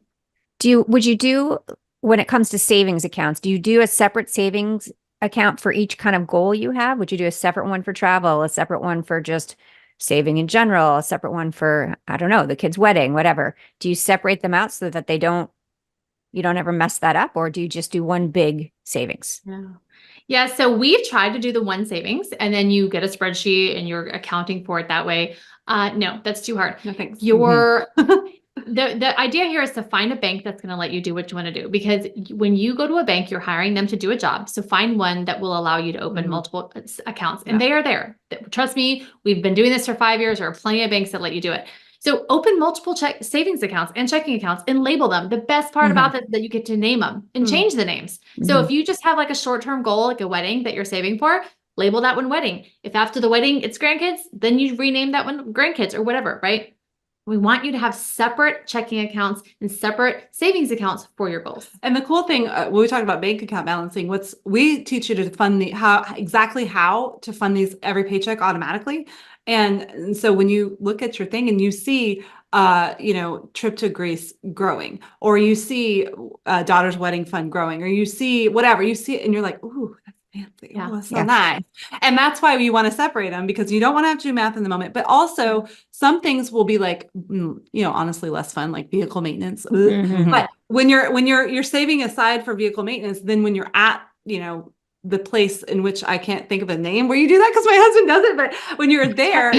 Speaker 4: Would you do, when it comes to savings accounts, do you do a separate savings account for each kind of goal you have? Would you do a separate one for travel, a separate one for just saving in general, a separate one for, I don't know, the kid's wedding, whatever? Do you separate them out so that you don't ever mess that up? Or do you just do one big savings?
Speaker 1: Yeah. So we've tried to do the one savings and then you get a spreadsheet and you're accounting for it that way. No, that's too hard.
Speaker 2: No thanks.
Speaker 1: the idea here is to find a bank that's going to let you do what you want to do, because when you go to a bank, you're hiring them to do a job. So find one that will allow you to open multiple accounts, and they are there. Trust me, we've been doing this for 5 years. There are plenty of banks that let you do it. So open multiple savings accounts and checking accounts and label them. The best part about that is that you get to name them and change the names. So if you just have like a short-term goal, like a wedding that you're saving for, label that one wedding. If after the wedding it's grandkids, then you rename that one grandkids or whatever, right? We want you to have separate checking accounts and separate savings accounts for your goals.
Speaker 2: And the cool thing, when we talk about bank account balancing, we teach you to fund how to fund these every paycheck automatically. And so when you look at your thing and you see, trip to Greece growing, or you see daughter's wedding fund growing, or you see whatever, you see it and you're like, ooh, that's fancy.
Speaker 1: Yeah.
Speaker 2: Oh, that's so nice. And that's why you want to separate them, because you don't want to have to do math in the moment. But also some things will be like, honestly, less fun, like vehicle maintenance. But when you're saving aside for vehicle maintenance, then when you're at, the place in which I can't think of a name where you do that because my husband does it, but when you're there,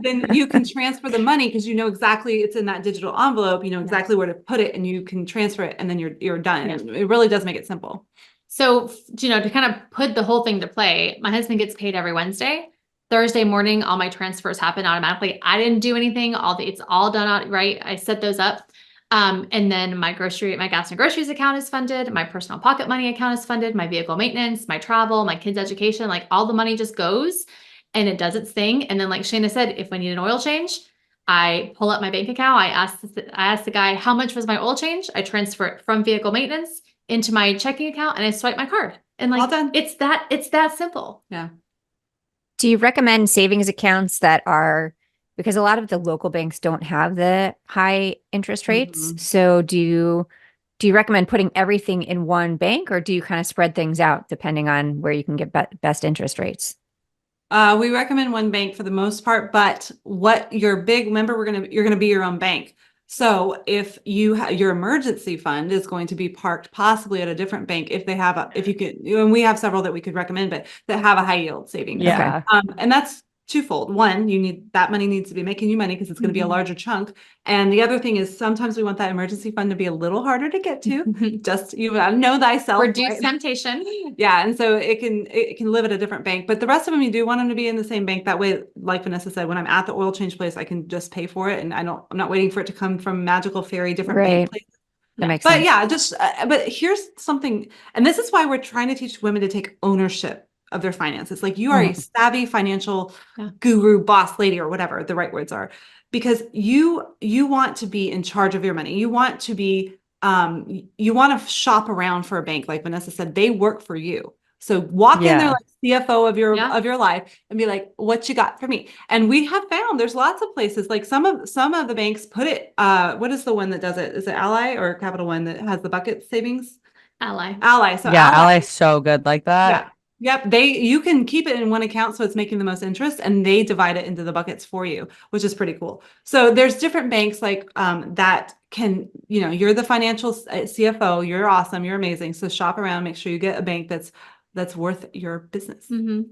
Speaker 2: then you can transfer the money because you know exactly it's in that digital envelope, you know exactly where to put it, and you can transfer it, and then you're done. Yeah. It really does make it simple.
Speaker 1: So, to kind of put the whole thing to play, my husband gets paid every Wednesday. Thursday morning, all my transfers happen automatically. I didn't do anything. It's all done out, right? I set those up. And then my gas and groceries account is funded. My personal pocket money account is funded. My vehicle maintenance, my travel, my kids' education, like all the money just goes and it does its thing. And then like Shana said, if I need an oil change, I pull up my bank account. I ask the guy, how much was my oil change? I transfer it from vehicle maintenance into my checking account and I swipe my card. And like, all done. It's that simple.
Speaker 2: Yeah.
Speaker 4: Do you recommend savings accounts that are, because a lot of the local banks don't have the high interest rates. So do you recommend putting everything in one bank, or do you kind of spread things out depending on where you can get best interest rates?
Speaker 2: We recommend one bank for the most part, but you're going to be your own bank. So if your emergency fund is going to be parked possibly at a different bank, and we have several that we could recommend, but that have a high yield savings.
Speaker 5: Yeah.
Speaker 2: And that's twofold. One, that money needs to be making you money because it's going to be a larger chunk. And the other thing is sometimes we want that emergency fund to be a little harder to get to. Just, know thyself.
Speaker 1: Reduce temptation.
Speaker 2: Yeah. And so it can live at a different bank, but the rest of them, you do want them to be in the same bank. That way, like Vanessa said, when I'm at the oil change place, I can just pay for it. And I'm not waiting for it to come from magical fairy different bank places.
Speaker 4: That makes sense.
Speaker 2: But yeah, but here's something, and this is why we're trying to teach women to take ownership of their finances. Like you are a savvy financial guru, boss lady, or whatever the right words are, because you want to be in charge of your money. You want to be, you want to shop around for a bank. Like Vanessa said, they work for you. So walk in there like CFO of your life and be like, what you got for me? And we have found there's lots of places, like some of the banks put it, what is the one that does it? Is it Ally or Capital One that has the bucket savings?
Speaker 1: Ally.
Speaker 2: So
Speaker 5: Ally is so good like that.
Speaker 2: Yeah. Yep. You can keep it in one account, so it's making the most interest, and they divide it into the buckets for you, which is pretty cool. So there's different banks like that can, you're the financial CFO, you're awesome, you're amazing. So shop around, make sure you get a bank that's worth your business.
Speaker 4: Awesome.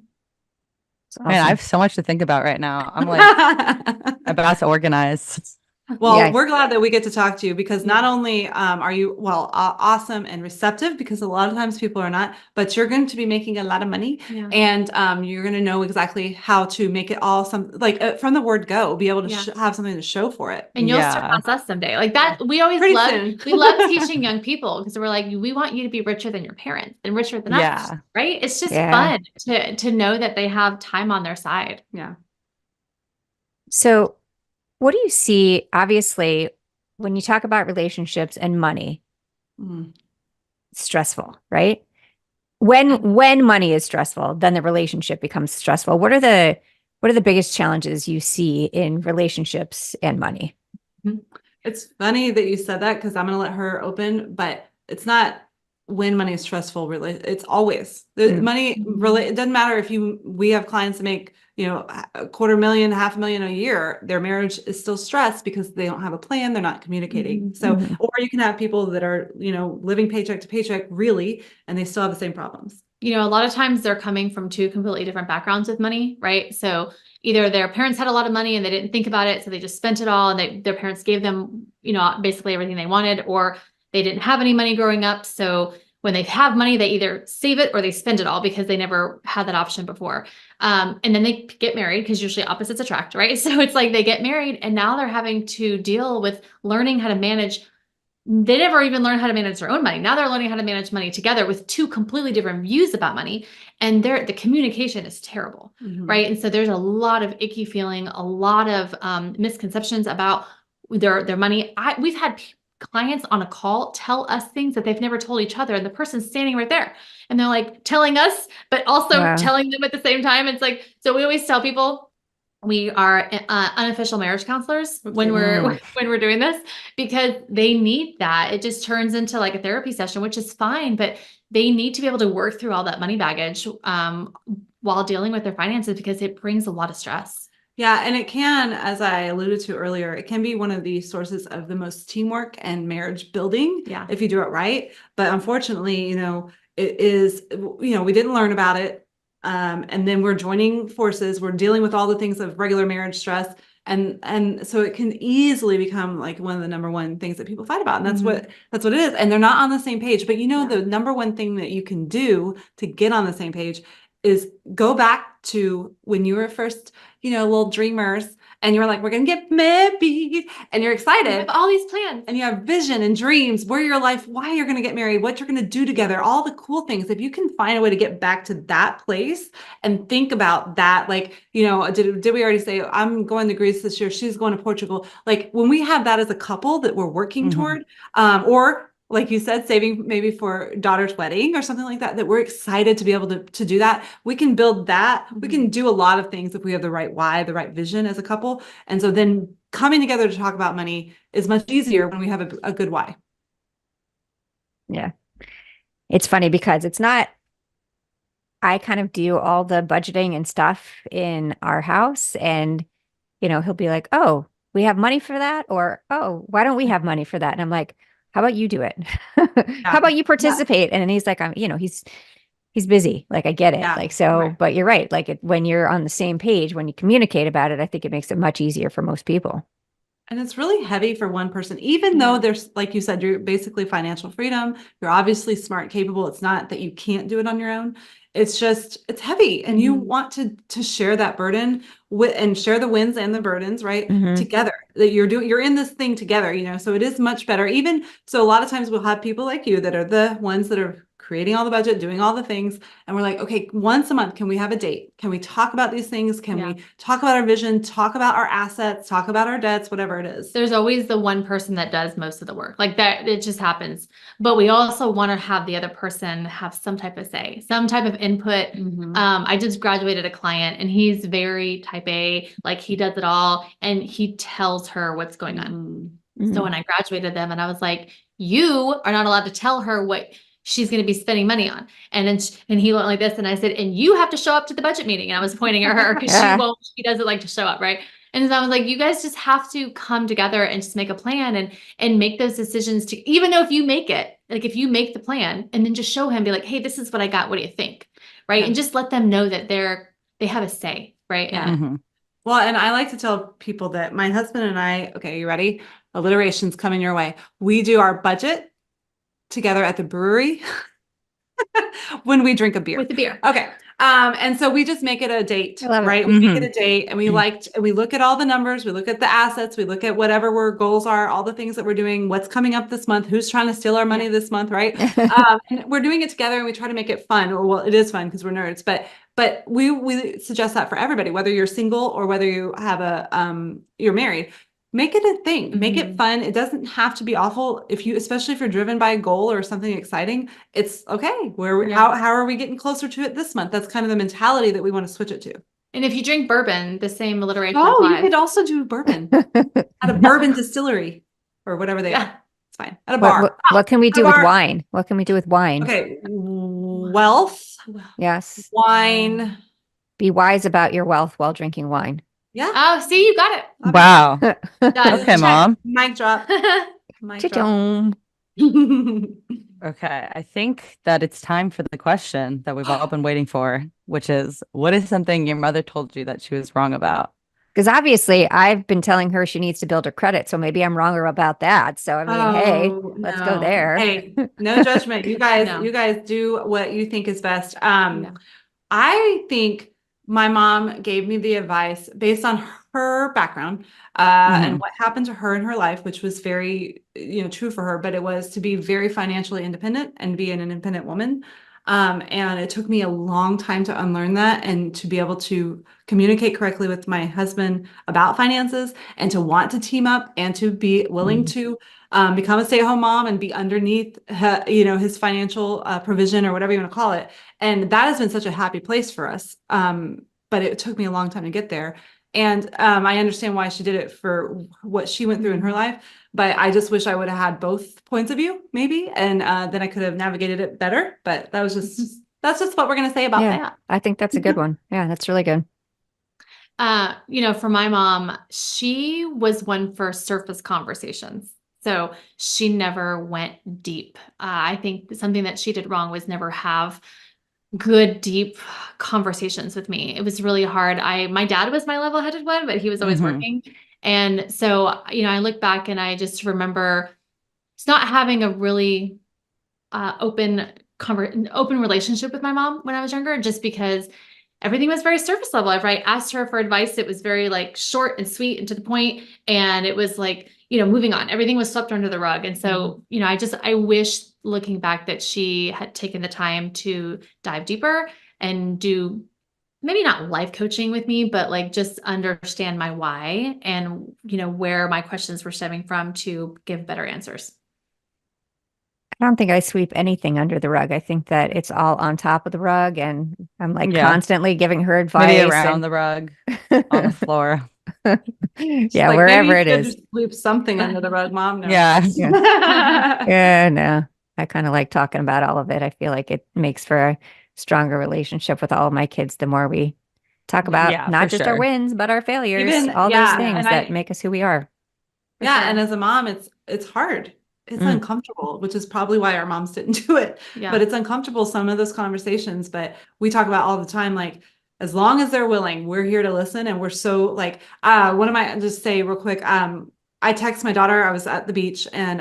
Speaker 5: Man, I have so much to think about right now. I'm like about to organize.
Speaker 2: Well, we're glad that we get to talk to you, because not only are you awesome and receptive, because a lot of times people are not, but you're going to be making a lot of money, and you're going to know exactly how to make it all from the word go, be able to have something to show for it.
Speaker 1: And you'll surpass us someday. Like that, we always love teaching young people, because we're like, we want you to be richer than your parents and richer than us, right? It's just fun to know that they have time on their side.
Speaker 2: Yeah.
Speaker 4: So what do you see, obviously, when you talk about relationships and money? Stressful, right? When money is stressful, then the relationship becomes stressful. What are the biggest challenges you see in relationships and money?
Speaker 2: It's funny that you said that, because I'm going to let her open, but it's not when money is stressful. Really, it's always the money. Really, it doesn't matter if we have clients that make $250,000, $500,000 a year. Their marriage is still stressed because they don't have a plan. They're not communicating. Or you can have people that are living paycheck to paycheck, really, and they still have the same problems.
Speaker 1: a lot of times they're coming from two completely different backgrounds with money, right? So either their parents had a lot of money and they didn't think about it, so they just spent it all, and their parents gave them, basically everything they wanted, or they didn't have any money growing up. So when they have money, they either save it or they spend it all because they never had that option before. And then they get married, because usually opposites attract, right? So it's like they get married and now they're having to deal with learning how to manage. They never even learned how to manage their own money. Now they're learning how to manage money together with two completely different views about money. And the communication is terrible, right? And so there's a lot of icky feeling, a lot of misconceptions about their money. We've had clients on a call tell us things that they've never told each other. And the person's standing right there and they're like telling us, but also telling them at the same time. It's like, so we always tell people, we are unofficial marriage counselors when we're doing this, because they need that. It just turns into like a therapy session, which is fine, but they need to be able to work through all that money baggage while dealing with their finances, because it brings a lot of stress.
Speaker 2: Yeah. And it can, as I alluded to earlier, it can be one of the sources of the most teamwork and marriage building if you do it right. But unfortunately, it is, we didn't learn about it. And then we're joining forces. We're dealing with all the things of regular marriage stress. And so it can easily become like one of the number one things that people fight about. And that's what it is. And they're not on the same page. But the number one thing that you can do to get on the same page is go back to when you were first, little dreamers, and you're like, we're going to get married, and you're excited.
Speaker 1: You have all these plans.
Speaker 2: And you have vision and dreams, where your life, why you're going to get married, what you're going to do together, all the cool things. If you can find a way to get back to that place and think about that, like, did we already say, I'm going to Greece this year, she's going to Portugal. Like when we have that as a couple that we're working toward, or like you said, saving maybe for daughter's wedding or something like that, that we're excited to be able to do that. We can build that. We can do a lot of things if we have the right why, the right vision as a couple. And so then coming together to talk about money is much easier when we have a good why.
Speaker 4: Yeah. It's funny because it's not, I kind of do all the budgeting and stuff in our house, and, he'll be like, oh, we have money for that? Or, oh, why don't we have money for that? And I'm like, how about you do it? How about you participate? And then he's like, he's busy. Like, I get it. But you're right. Like when you're on the same page, when you communicate about it, I think it makes it much easier for most people.
Speaker 2: And it's really heavy for one person, even though there's, like you said, you're basically financial freedom. You're obviously smart, capable. It's not that you can't do it on your own. It's just, it's heavy. And you want to share that burden and share the wins and the burdens, right? Together, that you're in this thing together, so it is much better. Even so, a lot of times we'll have people like you that are the ones that are creating all the budget, doing all the things. And we're like, okay, once a month, can we have a date? Can we talk about these things? Can we talk about our vision, talk about our assets, talk about our debts, whatever it is?
Speaker 1: There's always the one person that does most of the work, like that. It just happens. But we also want to have the other person have some type of say, some type of input. I just graduated a client and he's very type A, like he does it all. And he tells her what's going on. So when I graduated them, and I was like, you are not allowed to tell her what she's going to be spending money on. And then he went like this. And I said, and you have to show up to the budget meeting. And I was pointing at her because she doesn't like to show up. Right. And so I was like, you guys just have to come together and just make a plan and make those decisions even though if you make it, like if you make the plan and then just show him, be like, hey, this is what I got. What do you think? Right. And just let them know that they have a say. Right. Yeah.
Speaker 2: Well, and I like to tell people that my husband and I, okay, you ready? Alliteration's coming your way. We do our budget together at the brewery when we drink a beer.
Speaker 1: With the beer.
Speaker 2: Okay. And so we just make it a date, right? We make it a date, and we look at all the numbers, we look at the assets, we look at whatever our goals are, all the things that we're doing, what's coming up this month, who's trying to steal our money this month, right? And we're doing it together, and we try to make it fun. Well, it is fun because we're nerds, but we suggest that for everybody, whether you're single or whether you have you're married. Make it a thing, make it fun. It doesn't have to be awful. Especially if you're driven by a goal or something exciting, it's okay. How are we getting closer to it this month? That's kind of the mentality that we want to switch it to.
Speaker 1: And if you drink bourbon, the same alliteration
Speaker 2: applies.
Speaker 1: You
Speaker 2: could also do bourbon at a bourbon distillery or whatever they are. It's fine. At a bar.
Speaker 4: What can we do with wine? What can we do with wine?
Speaker 2: Okay. Wealth.
Speaker 4: Yes.
Speaker 2: Wine.
Speaker 4: Be wise about your wealth while drinking wine.
Speaker 2: Yeah.
Speaker 1: Oh, see, you got it.
Speaker 5: Wow.
Speaker 1: Done.
Speaker 5: Okay, Mom.
Speaker 2: Mic drop.
Speaker 4: Mic drop.
Speaker 5: Okay, I think that it's time for the question that we've all been waiting for, which is, what is something your mother told you that she was wrong about?
Speaker 4: Because obviously I've been telling her she needs to build her credit. So maybe I'm wrong about that. So I mean, hey,
Speaker 2: Oh,
Speaker 4: let's go
Speaker 2: no.
Speaker 4: there.
Speaker 2: Hey, no judgment. You guys,
Speaker 1: No.
Speaker 2: you guys do what you think is best.
Speaker 1: No.
Speaker 2: I think my mom gave me the advice based on her background and what happened to her in her life, which was very, true for her, but it was to be very financially independent and be an independent woman. And it took me a long time to unlearn that and to be able to communicate correctly with my husband about finances and to want to team up and to be willing to become a stay-at-home mom and be underneath, his financial provision or whatever you want to call it. And that has been such a happy place for us. But it took me a long time to get there. And I understand why she did it for what she went through in her life. But I just wish I would have had both points of view, maybe. And then I could have navigated it better. But that's just what we're going to say about that.
Speaker 4: I think that's a good one. Yeah, that's really good.
Speaker 1: For my mom, she was one for surface conversations. So she never went deep. I think something that she did wrong was never have good, deep conversations with me. It was really hard. My dad was my level-headed one, but he was always working. And so, I look back and I just remember just not having a really open relationship with my mom when I was younger, just because everything was very surface level. If I asked her for advice, it was very like short and sweet and to the point. And it was like, moving on. Everything was swept under the rug. And so, I wish looking back that she had taken the time to dive deeper and do maybe not life coaching with me, but like just understand my why and, where my questions were stemming from to give better answers.
Speaker 4: I don't think I sweep anything under the rug. I think that it's all on top of the rug, and I'm like constantly giving her advice.
Speaker 5: Maybe around the rug, on the floor.
Speaker 4: Yeah,
Speaker 2: like,
Speaker 4: wherever it is.
Speaker 2: Sweep something under the rug, Mom. No.
Speaker 5: Yeah.
Speaker 4: Yeah, no. I kind of like talking about all of it. I feel like it makes for a stronger relationship with all of my kids the more we talk about not just our wins, but our failures, all those things that make us who we are.
Speaker 2: Yeah, and as a mom, it's hard. It's uncomfortable, which is probably why our moms didn't do it. Yeah. But it's uncomfortable, some of those conversations. But we talk about all the time, like, as long as they're willing, we're here to listen. And we're so like, just say real quick, I text my daughter, I was at the beach and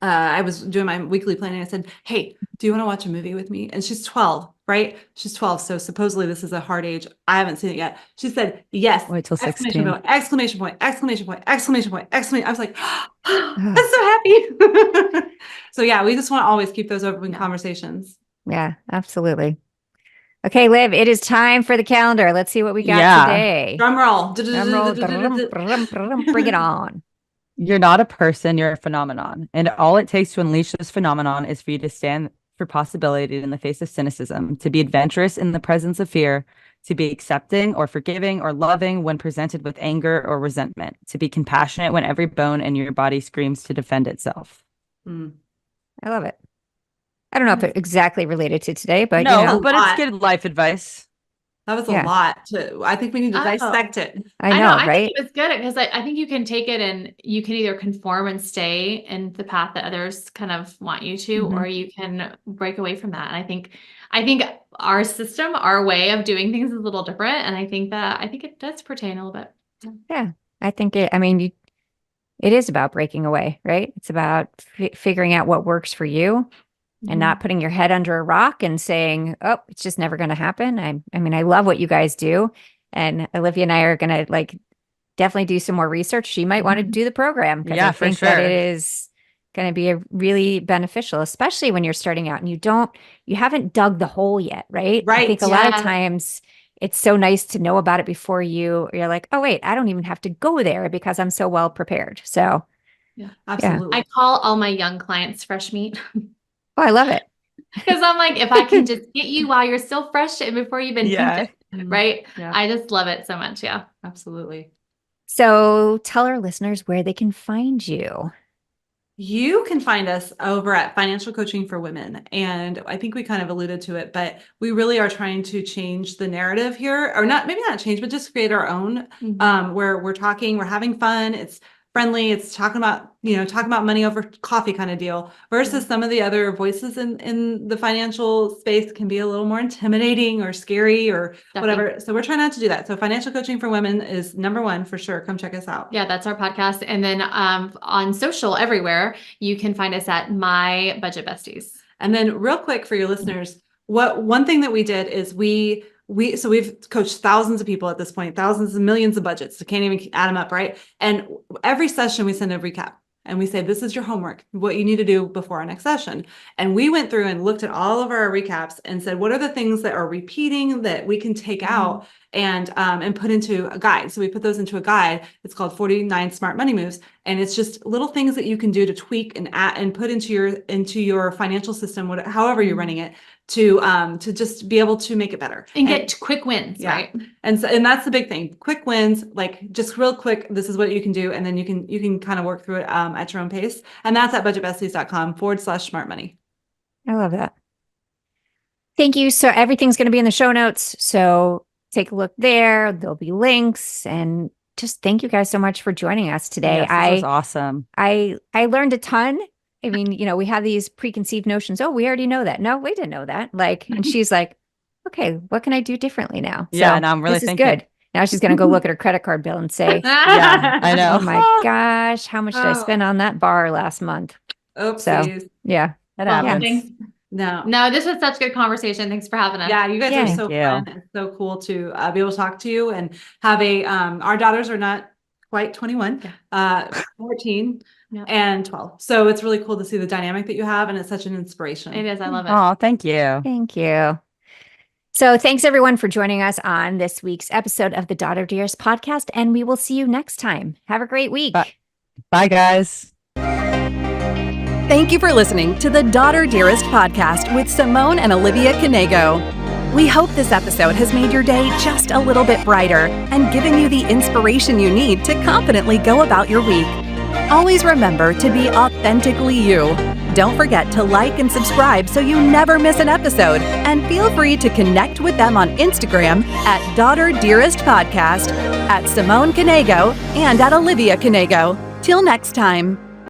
Speaker 2: I was doing my weekly planning. I said, hey, do you want to watch a movie with me? And she's 12, right? She's 12. So supposedly this is a hard age. I haven't seen it yet. She said, yes.
Speaker 5: Wait till 16.
Speaker 2: Exclamation point, exclamation point, exclamation point, exclamation. I was like, oh, I'm so happy. So yeah, we just want to always keep those open conversations.
Speaker 4: Yeah, absolutely. Okay, Liv, it is time for the calendar. Let's see what we got today.
Speaker 2: Drum roll.
Speaker 4: Bring it on.
Speaker 5: You're not a person, you're a phenomenon. And all it takes to unleash this phenomenon is for you to stand for possibility in the face of cynicism, to be adventurous in the presence of fear, to be accepting or forgiving or loving when presented with anger or resentment, to be compassionate when every bone in your body screams to defend itself.
Speaker 4: I love it. I don't know if it's exactly related to today, but
Speaker 5: but it's good life advice.
Speaker 2: That was a lot. I think we need to dissect it.
Speaker 4: I know, right?
Speaker 1: I think it was good because I think you can take it and you can either conform and stay in the path that others kind of want you to, or you can break away from that. And I think our system, our way of doing things is a little different. And I think it does pertain a little bit.
Speaker 4: Yeah, I think it is about breaking away, right? It's about figuring out what works for you. And not putting your head under a rock and saying, oh, it's just never going to happen. I love what you guys do. And Olivia and I are going to definitely do some more research. She might want to do the program because I think that it is going to be really beneficial, especially when you're starting out and you haven't dug the hole yet, right? I think a lot of times it's so nice to know about it before you're like, oh, wait, I don't even have to go there because I'm so well prepared. So
Speaker 2: yeah, absolutely.
Speaker 1: I call all my young clients fresh meat.
Speaker 4: Oh, I love it.
Speaker 1: Because I'm like, if I can just get you while you're still fresh and before you've been tempted, right? Yeah. I just love it so much. Yeah,
Speaker 2: absolutely.
Speaker 4: So tell our listeners where they can find you.
Speaker 2: You can find us over at Financial Coaching for Women. And I think we kind of alluded to it, but we really are trying to change the narrative here, or maybe not change, but just create our own, where we're talking, we're having fun. It's friendly. It's talking about money over coffee kind of deal, versus some of the other voices in the financial space can be a little more intimidating or scary or whatever. So we're trying not to do that. So financial coaching for women is number one for sure. Come check us out.
Speaker 1: Yeah, that's our podcast. And then on social everywhere, you can find us at My Budget Besties.
Speaker 2: And then real quick for your listeners, one thing that we did is we've coached thousands of people at this point, thousands and millions of budgets. So can't even add them up, right? And every session we send a recap and we say, this is your homework, what you need to do before our next session. And we went through and looked at all of our recaps and said, what are the things that are repeating that we can take out and put into a guide. So we put those into a guide. It's called 49 Smart Money Moves. And it's just little things that you can do to tweak and add and put into your financial system, however you're running it, to just be able to make it better
Speaker 1: and get quick wins, right?
Speaker 2: And that's the big thing. Quick wins, like just real quick, this is what you can do. And then you can kind of work through it at your own pace. And that's at budgetbesties.com/smart money.
Speaker 4: I love that. Thank you. So everything's going to be in the show notes. So take a look there. There'll be links, and just thank you guys so much for joining us today.
Speaker 5: Yes, this was awesome.
Speaker 4: I learned a ton. I mean, we have these preconceived notions. Oh, we already know that. No, we didn't know that. And she's like, okay, what can I do differently now?
Speaker 5: Yeah, and I'm really
Speaker 4: this is good. Now she's going to go look at her credit card bill and say,
Speaker 5: yeah, I know.
Speaker 4: Oh my gosh, how much did I spend on that bar last month?
Speaker 2: Oopsies.
Speaker 4: So, yeah.
Speaker 5: That happens.
Speaker 2: No,
Speaker 1: this was such good conversation. Thanks for having us.
Speaker 2: Yeah, you guys are so fun. It's so cool to be able to talk to you and have our daughters are not quite 21, 14 and 12. So it's really cool to see the dynamic that you have, and it's such an inspiration.
Speaker 1: It is. I love it.
Speaker 5: Oh, thank you.
Speaker 4: Thank you. So thanks everyone for joining us on this week's episode of the Daughter Dearest podcast, and we will see you next time. Have a great week.
Speaker 5: Bye guys.
Speaker 3: Thank you for listening to the Daughter Dearest podcast with Simone and Olivia Canego. We hope this episode has made your day just a little bit brighter and given you the inspiration you need to confidently go about your week. Always remember to be authentically you. Don't forget to like and subscribe so you never miss an episode. And feel free to connect with them on Instagram at Daughter Dearest Podcast, at Simone Canego, and at Olivia Canego. Till next time.